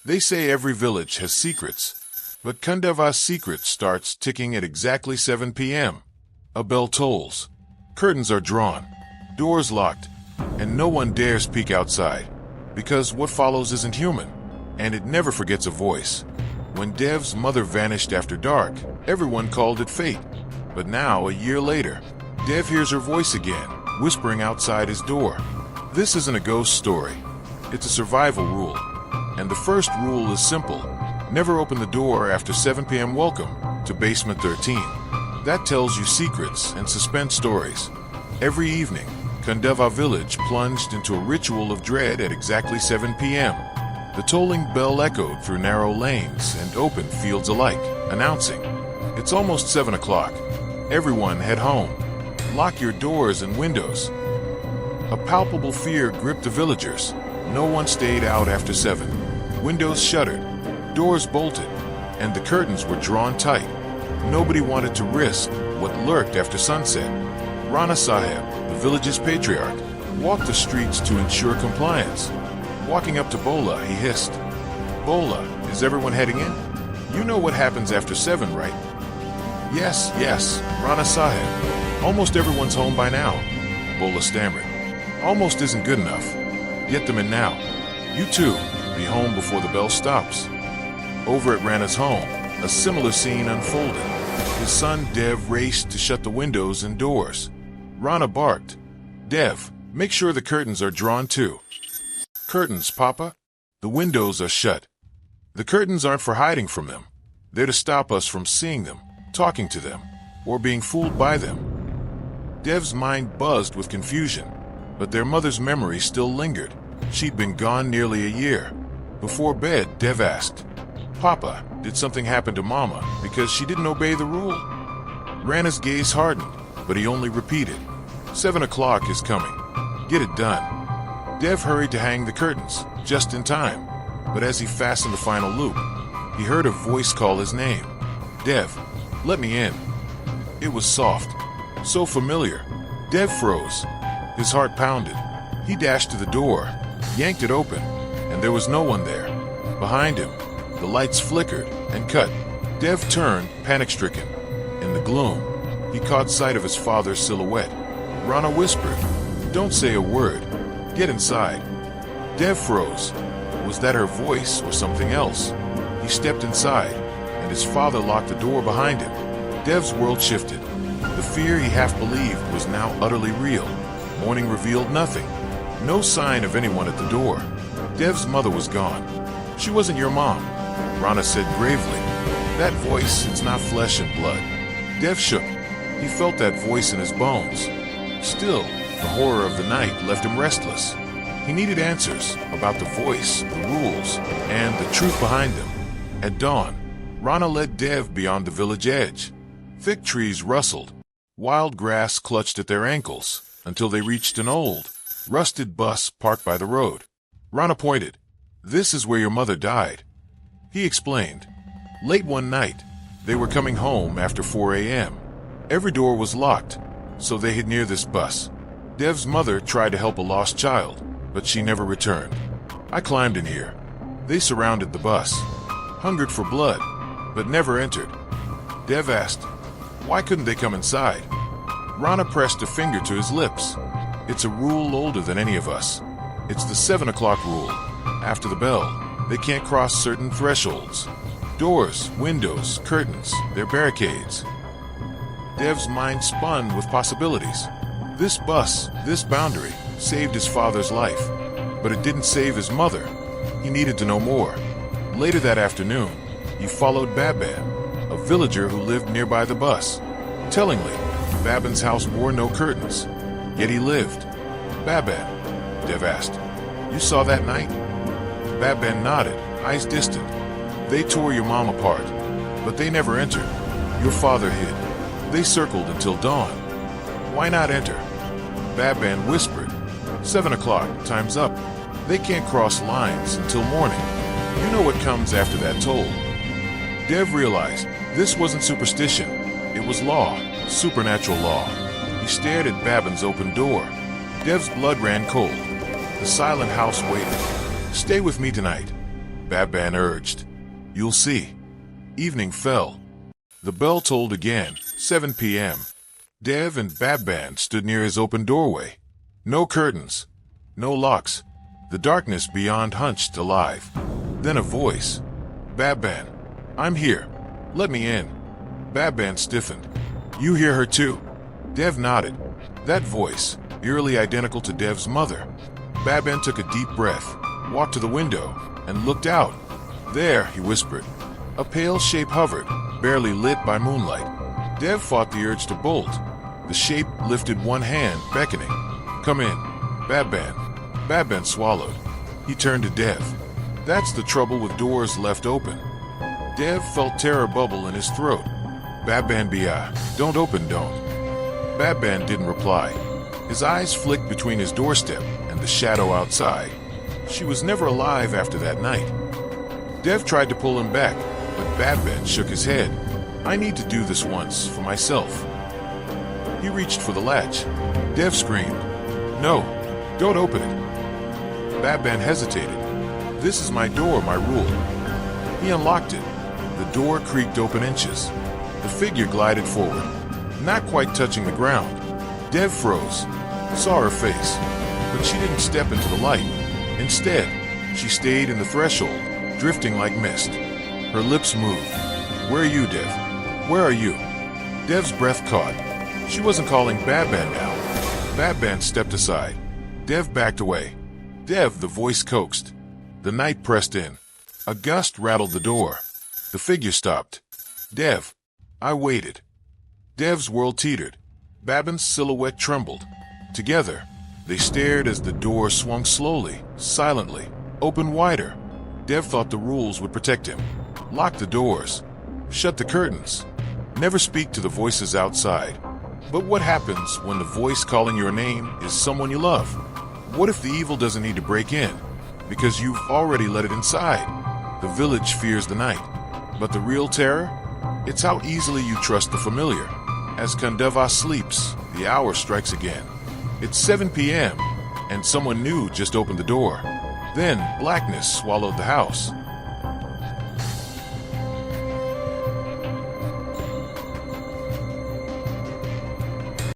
They say every village has secrets, but Khandwa's secret starts ticking at exactly 7 p.m. A bell tolls. Curtains are drawn, doors locked, and no one dares peek outside, because what follows isn't human, and it never forgets a voice. When Dev's mother vanished after dark, everyone called it fate. But now, a year later, Dev hears her voice again, whispering outside his door. This isn't a ghost story. It's a survival rule. And the first rule is simple. Never open the door after 7 p.m. Welcome to Basement 13. That tells you secrets and suspense stories. Every evening, Khandwa village plunged into a ritual of dread at exactly 7 p.m. The tolling bell echoed through narrow lanes and open fields alike, announcing, "It's almost 7 o'clock. Everyone head home. Lock your doors and windows." A palpable fear gripped the villagers. No one stayed out after 7. Windows shuttered, doors bolted, and the curtains were drawn tight. Nobody wanted to risk what lurked after sunset. Rana Sahib, the village's patriarch, walked the streets to ensure compliance. Walking up to Bola, he hissed, "Bola, is everyone heading in? You know what happens after 7, right?" Yes, Rana Sahib. Almost everyone's home by now," Bola stammered. "Almost isn't good enough. Get them in now. You too, be home before the bell stops." Over at Rana's home, a similar scene unfolded. His son Dev raced to shut the windows and doors. Rana barked, "Dev, make sure the curtains are drawn too." "Curtains, Papa? The windows are shut." "The curtains aren't for hiding from them. They're to stop us from seeing them, talking to them, or being fooled by them." Dev's mind buzzed with confusion, but their mother's memory still lingered. She'd been gone nearly a year. Before bed, Dev asked, "Papa, did something happen to Mama because she didn't obey the rule?" Rana's gaze hardened, but he only repeated, "7 o'clock is coming. Get it done." Dev hurried to hang the curtains, just in time, but as he fastened the final loop, he heard a voice call his name. "Dev, let me in." It was soft, so familiar. Dev froze. His heart pounded. He dashed to the door, yanked it open, and there was no one there. Behind him, the lights flickered and cut. Dev turned, panic-stricken. In the gloom, he caught sight of his father's silhouette. Rana whispered, "Don't say a word. Get inside." Dev froze. Was that her voice or something else? He stepped inside, and his father locked the door behind him. Dev's world shifted. The fear he half believed was now utterly real. Morning revealed nothing. No sign of anyone at the door. Dev's mother was gone. "She wasn't your mom," Rana said gravely. "That voice, it's not flesh and blood." Dev shook. He felt that voice in his bones. Still, the horror of the night left him restless. He needed answers about the voice, the rules, and the truth behind them. At dawn, Rana led Dev beyond the village edge. Thick trees rustled. Wild grass clutched at their ankles until they reached an old, rusted bus parked by the road. Rana pointed. "This is where your mother died." He explained. Late one night, they were coming home after 4 a.m. Every door was locked, so they hid near this bus. Dev's mother tried to help a lost child, but she never returned. I climbed in here. They surrounded the bus, hungered for blood, but never entered. Dev asked, "Why couldn't they come inside?" Rana pressed a finger to his lips. "It's a rule older than any of us. It's the 7 o'clock rule. After the bell, they can't cross certain thresholds. Doors, windows, curtains, they're barricades." Dev's mind spun with possibilities. This bus, this boundary, saved his father's life, but it didn't save his mother. He needed to know more. Later that afternoon, he followed Baban, a villager who lived nearby the bus. Tellingly, Baban's house bore no curtains, yet he lived. "Baban," Dev asked, "you saw that night?" Baban nodded, eyes distant. "They tore your mom apart, but they never entered. Your father hid. They circled until dawn." "Why not enter?" Baban whispered. 7 o'clock, time's up. They can't cross lines until morning. You know what comes after that toll." Dev realized this wasn't superstition. It was law, supernatural law. He stared at Baban's open door. Dev's blood ran cold. The silent house waited. "Stay with me tonight." Baban urged. You'll see. Evening fell. The bell tolled again, 7 p.m. Dev and Baban stood near his open doorway. No curtains, no locks. The darkness beyond hunched alive. Then a voice. Baban, I'm here. Let me in. Baban stiffened. You hear her too? Dev nodded. That voice, eerily identical to Dev's mother. Baban took a deep breath, walked to the window, and looked out. There, he whispered. A pale shape hovered, barely lit by moonlight. Dev fought the urge to bolt. The shape lifted one hand, beckoning. Come in, Baban. Baban swallowed. He turned to Dev. That's the trouble with doors left open. Dev felt terror bubble in his throat. Baban don't open, don't. Baban didn't reply. His eyes flicked between his doorstep and the shadow outside. She was never alive after that night. Dev tried to pull him back, but Baban shook his head. I need to do this once for myself. He reached for the latch. Dev screamed. No, don't open it. Baban hesitated. This is my door, my rule. He unlocked it. The door creaked open inches. The figure glided forward, not quite touching the ground. Dev froze, saw her face, but she didn't step into the light. Instead, she stayed in the threshold, drifting like mist. Her lips moved. Where are you, Dev? Where are you? Dev's breath caught. She wasn't calling Baban now. Baban stepped aside. Dev backed away. Dev, the voice coaxed. The night pressed in. A gust rattled the door. The figure stopped. Dev. I waited. Dev's world teetered. Baban's silhouette trembled. Together, they stared as the door swung slowly, silently, open wider. Dev thought the rules would protect him. Lock the doors. Shut the curtains. Never speak to the voices outside. But what happens when the voice calling your name is someone you love? What if the evil doesn't need to break in? Because you've already let it inside. The village fears the night. But the real terror? It's how easily you trust the familiar. As Khandwa sleeps, the hour strikes again. It's 7 p.m., and someone new just opened the door. Then blackness swallowed the house.